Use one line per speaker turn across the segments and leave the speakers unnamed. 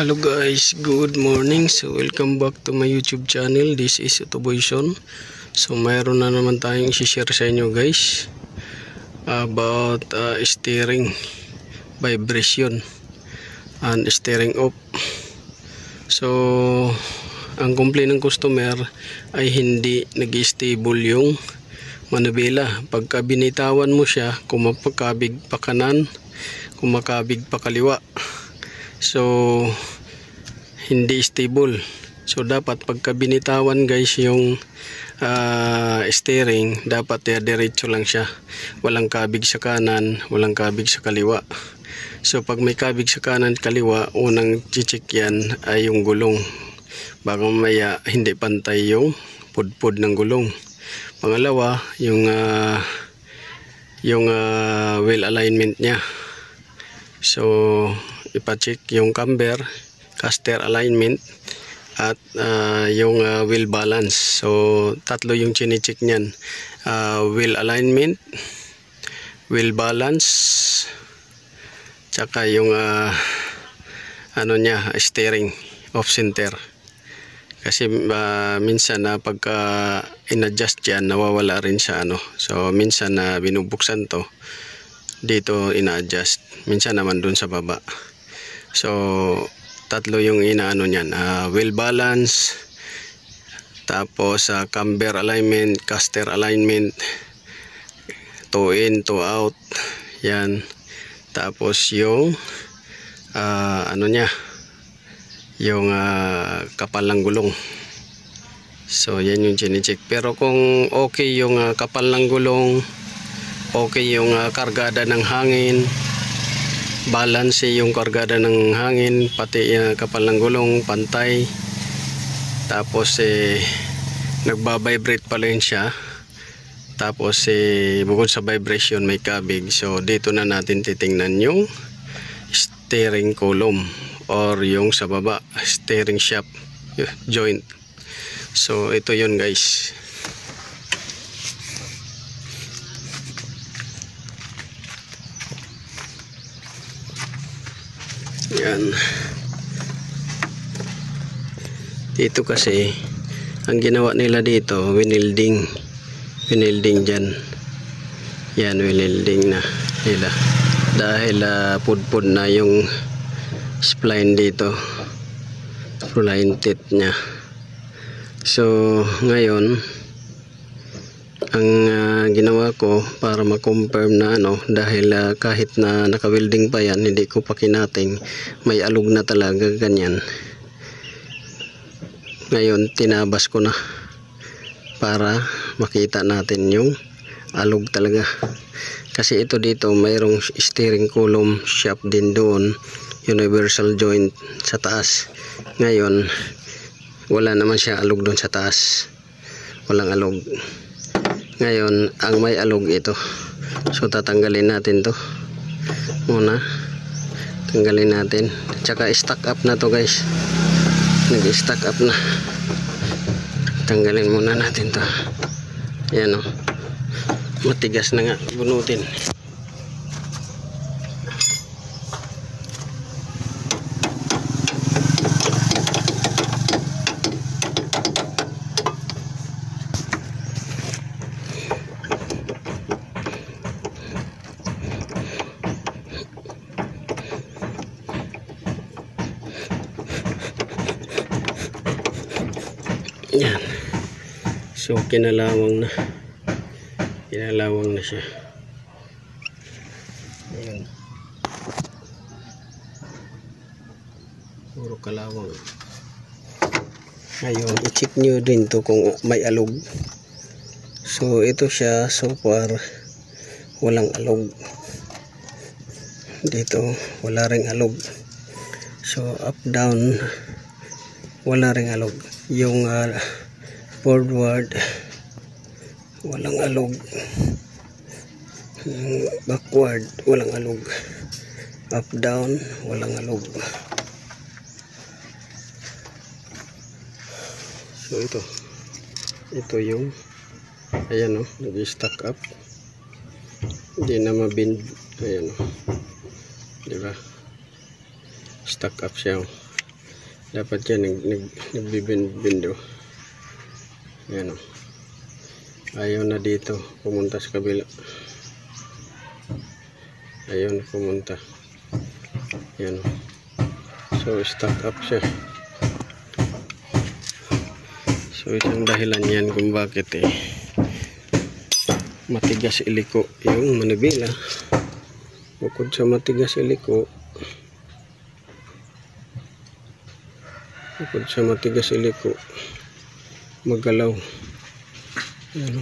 Hello guys, good morning. So welcome back to my YouTube channel. This is Utoboyson. So mayroon na naman tayong i-share sa inyo guys about steering vibration and steering off. So ang complaint ng customer ay hindi nag-stable yung manubela. Pagka binitawan mo siya, kumakabig pa kanan, kumakabig pa kaliwa. So hindi stable. So dapat pagka binitawan guys yung steering, dapat diretso lang siya, walang kabig sa kanan, walang kabig sa kaliwa. So pag may kabig sa kanan kaliwa, unang chichik yan ay yung gulong, baka mamaya hindi pantay yung pudpud ng gulong. Pangalawa, yung wheel alignment nya. So ipacheck yung camber, caster alignment at yung wheel balance. So tatlo yung chine-check niyan, wheel alignment, wheel balance, tsaka yung steering off center. Kasi minsan na pagka in-adjust yan, nawawala rin sa so minsan na binubuksan to, dito ina-adjust, minsan naman dun sa baba. So tatlo yung niyan, wheel balance, tapos camber alignment, caster alignment, toe in, toe out, yan. Tapos yung yung kapal ng gulong. So yan yung chine-check. Pero kung okay yung kapal ng gulong, okay yung kargada ng hangin, balance yung kargada ng hangin, pati kapal ng gulong pantay, tapos nagba-vibrate pala yun siya, tapos bukod sa vibration may kabig. So dito na natin titingnan yung steering column or yung sa baba, steering shaft joint. So ito yun guys. Yan. Dito kasi ang ginawa nila dito, winilding dyan. Yan, winilding na nila dahil pudpud na yung spline dito, spline teeth nya. So ngayon ang ginawa ko para ma-confirm na dahil kahit na naka-welding pa yan, hindi ko pa kinating, may alog na talaga ganyan. Ngayon tinabas ko na para makita natin yung alog talaga. Kasi ito dito mayroong steering column shaft din doon, universal joint sa taas. Ngayon wala naman siya alog doon sa taas, walang alog. Ngayon ang may alog ito. So tatanggalin natin to muna, tanggalin natin. Tsaka stack up na to guys, nag-stack up na. Tanggalin muna natin to. Yan matigas na nga, bunutin. Yan. So kinalawang na siya. Ayan. Puro kalawang. Ngayon i-check nyo din to kung may alog. So ito siya, so far walang alog dito, wala ring alog. So up down wala ring alog. Yung forward walang alog, yung backward walang alog, up down walang alog. So ito yung ayan nag-stack up, hindi na mabind. Ayan diba, stack up siya. Dapat yan nagbibindo. Yan o. Ayaw na dito pumunta sa kabila. Ayaw na pumunta. Yan o. So stuck up siya. So isang dahilan yan kung bakit matigas iliko yung manibela. Bukod sa matigas iliko, magalaw. Ano?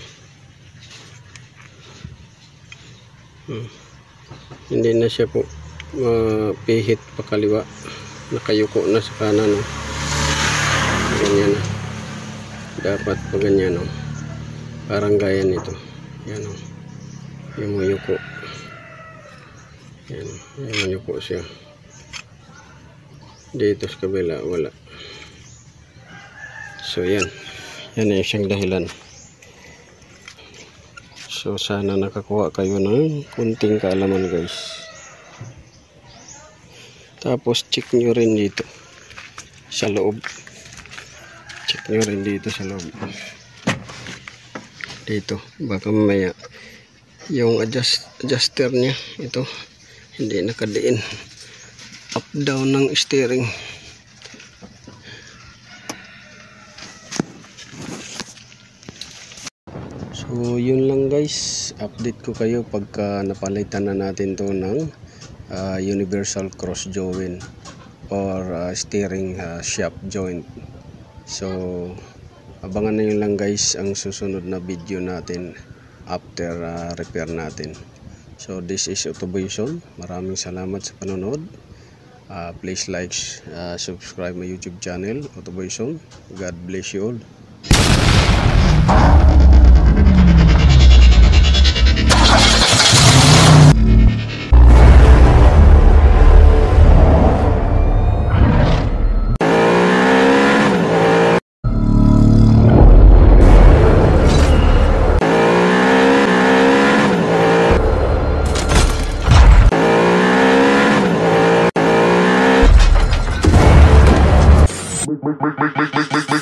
Hindi na siya po mapihit pa kaliwa, nakayuko na sa kanan. Ganyan na. Dapat pa ganyan, parang gaya nito. Yan o, yung mayuko. Yan, yung mayuko siya. Dito sa kabila wala. So yan yung siyang dahilan. So sana nakakuha kayo ng kunting kaalaman guys. Tapos check nyo rin dito sa loob. Check nyo rin dito sa loob. Dito baka mamaya yung adjuster nya ito hindi nakadiin up down ng steering. So yun lang guys, update ko kayo pagka napalitan na natin to ng universal cross joint or steering shaft joint. So abangan nyo lang guys ang susunod na video natin after repair natin. So this is Autoboyson. Maraming salamat sa panonood. Please like, subscribe my YouTube channel Autoboyson. God bless you all.
Make